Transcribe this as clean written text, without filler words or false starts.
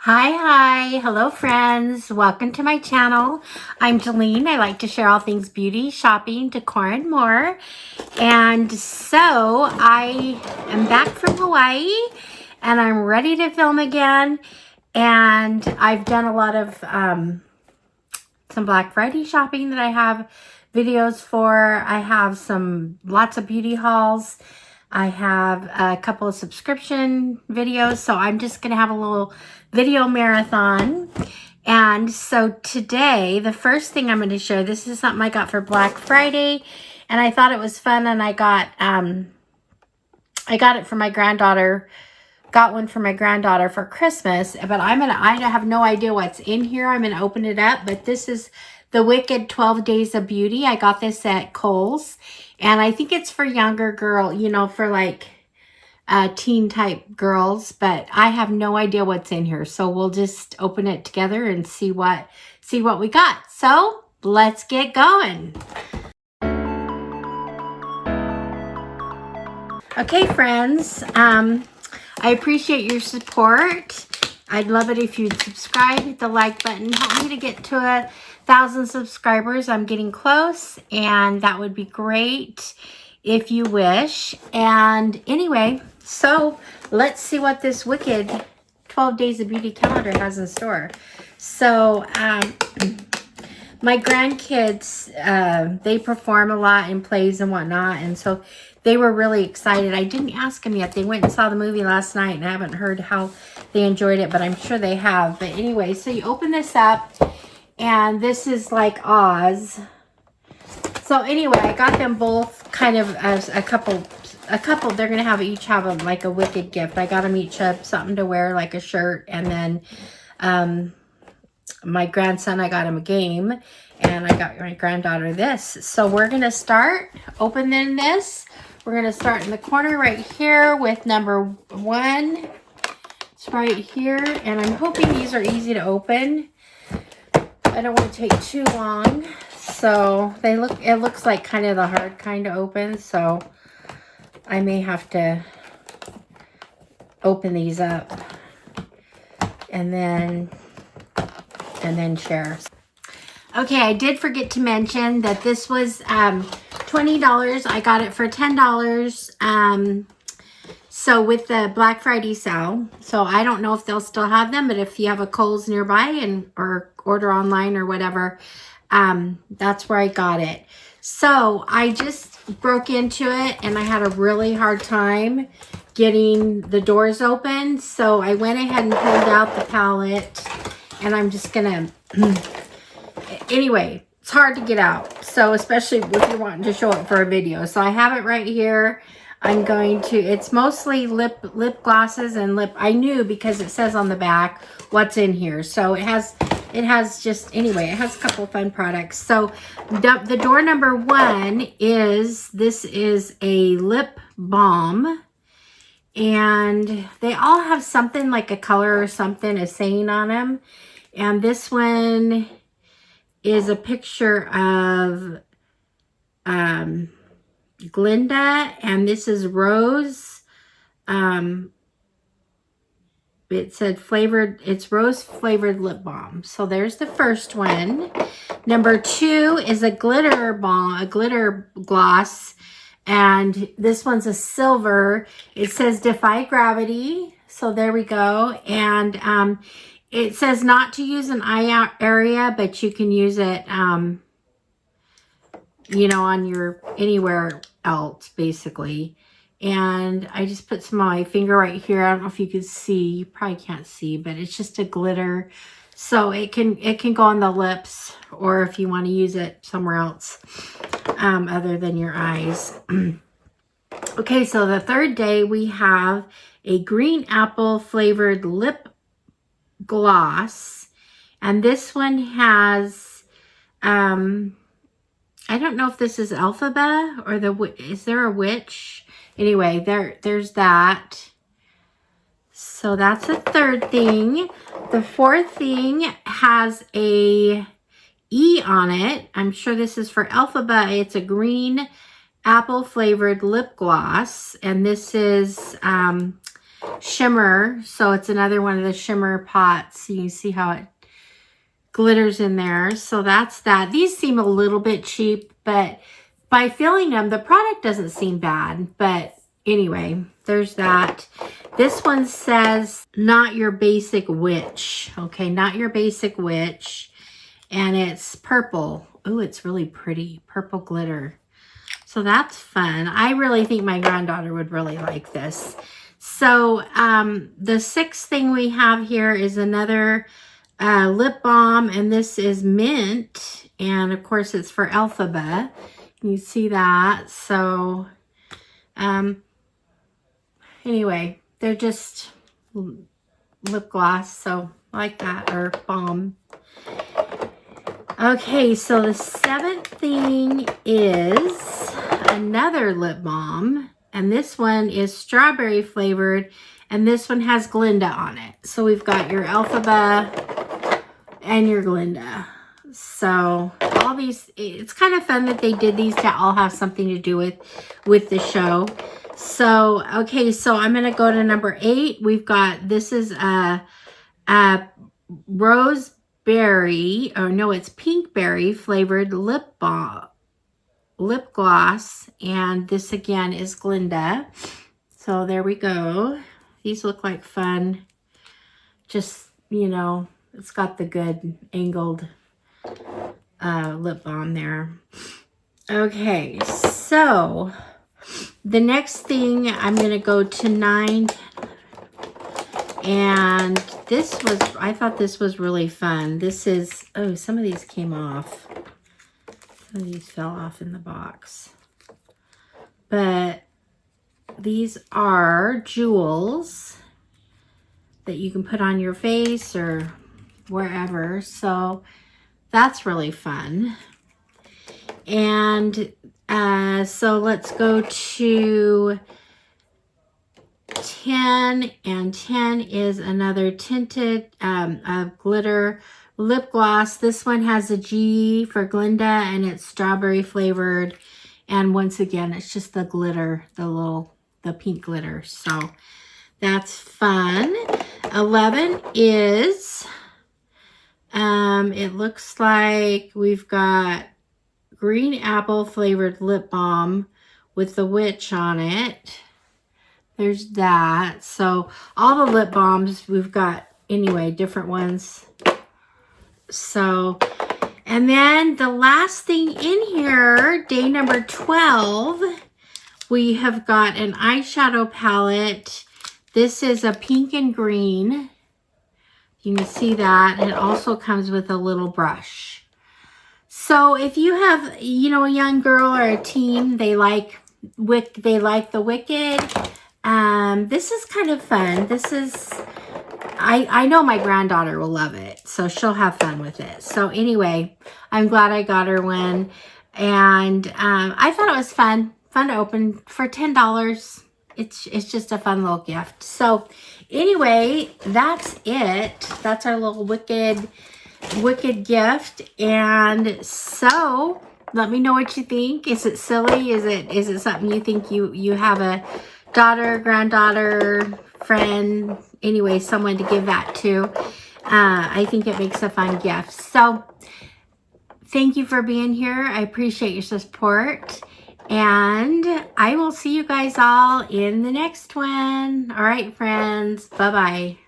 Hi, hello friends. Welcome to my channel. I'm Jolene. I like to share all things beauty, shopping, decor, and more. And so I am back from Hawaii and I'm ready to film again. And I've done a lot of some Black Friday shopping that I have videos for. I have lots of beauty hauls. I have a couple of subscription videos, so I'm just going to have a little video marathon. And so today, the first thing I'm going to show, this is something I got for Black Friday, and I thought it was fun, and I got it for my granddaughter. Got one for my granddaughter for Christmas, but I have no idea what's in here. I'm gonna open it up, but this is the Wicked 12 Days of Beauty. I got this at Kohl's, and I think it's for younger girl, for like teen type girls, but I have no idea what's in here. So we'll just open it together and see what we got. So let's get going. Okay, friends, I appreciate your support. I'd love it if you'd subscribe, hit the like button, help me to get to 1,000 subscribers. I'm getting close, and that would be great if you wish. And anyway, so let's see what this Wicked 12 Days of Beauty calendar has in store. So my grandkids, they perform a lot in plays and whatnot, and so they were really excited. I didn't ask them yet. They went and saw the movie last night, and I haven't heard how they enjoyed it, but I'm sure they have. But anyway, so you open this up, and this is like Oz. So anyway, I got them both kind of as a couple. They're gonna each have like a Wicked gift. I got them each something to wear, like a shirt, and then my grandson, I got him a game, and I got my granddaughter this. So we're gonna start opening this. We're gonna start in the corner right here with number 1. It's right here, and I'm hoping these are easy to open. I don't want to take too long. So it looks like kind of the hard kind to open, so I may have to open these up and then share. Okay, I did forget to mention that this was $20. I got it for $10. So with the Black Friday sale, so I don't know if they'll still have them, but if you have a Kohl's nearby or order online or whatever, that's where I got it. So I just broke into it, and I had a really hard time getting the doors open. So I went ahead and pulled out the palette, and I'm just gonna anyway, it's hard to get out, so especially if you're wanting to show it for a video. So I have it right here. I'm going to, it's mostly lip glosses and I knew because it says on the back what's in here. So it has just, anyway, it has a couple of fun products. So the door number 1 is, this is a lip balm, and they all have something like a color or something, a saying on them. And this one is a picture of Glinda, and this is Rose. It said flavored, it's rose flavored lip balm. So there's the first one. Number 2 is a glitter balm, a glitter gloss, and this one's a silver. It says Defy Gravity. So there we go. And it says not to use an eye area, but you can use it, on your anywhere else, basically. And I just put some on my finger right here. I don't know if you can see. You probably can't see, but it's just a glitter. So it can go on the lips, or if you want to use it somewhere else, other than your eyes. Okay, so the third day we have a green apple flavored lip gloss, and this one has I don't know if this is Alphabet or is there a witch? Anyway, there's that. So that's the third thing. The fourth thing has a E on it. I'm sure this is for Alphabet. It's a green apple flavored lip gloss, and this is shimmer. So it's another one of the shimmer pots. You can see how it glitters in there. So that's that. These seem a little bit cheap, but by feeling them, the product doesn't seem bad. But anyway, there's that. This one says, not your basic witch. Okay, not your basic witch. And it's purple. Oh, it's really pretty. Purple glitter. So that's fun. I really think my granddaughter would really like this. So the sixth thing we have here is another lip balm. And this is mint. And of course, it's for Alphaba. You see that. So anyway, they're just lip gloss. So I like that. Or balm. Okay, so the seventh thing is another lip balm, and this one is strawberry flavored, and this one has Glinda on it. So we've got your Alphaba and your Glinda. So all these, it's kind of fun that they did these to all have something to do with the show. So, okay, so I'm going to go to number 8. We've got, this is a roseberry, or no, it's pinkberry flavored lip gloss, and this again is Glinda. So there we go. These look like fun. Just, you know, it's got the good angled lip balm there. Okay, so the next thing, I'm going to go to 9. And this was, I thought this was really fun. This is, oh, some of these came off. Some of these fell off in the box. But these are jewels that you can put on your face or wherever. So that's really fun. And so let's go to 10, and 10 is another tinted glitter lip gloss. This one has a G for Glinda, and it's strawberry flavored. And once again, it's just the glitter, the pink glitter. So that's fun. 11 is, it looks like we've got green apple flavored lip balm with the witch on it. There's that. So all the lip balms we've got, anyway, different ones. So, and then the last thing in here, day number 12, we have got an eyeshadow palette. This is a pink and green. You can see that. And it also comes with a little brush. So if you have, you know, a young girl or a teen, they like the Wicked. This is kind of fun. This is, I know my granddaughter will love it, so she'll have fun with it. So anyway, I'm glad I got her one, and I thought it was fun to open for $10. It's just a fun little gift. So anyway, that's it. That's our little wicked gift. And so let me know what you think. Is it silly? Is it something you think you have a daughter, granddaughter, friend, anyway, someone to give that to? I think it makes a fun gift. So thank you for being here. I appreciate your support. And I will see you guys all in the next one. All right, friends. Bye-bye.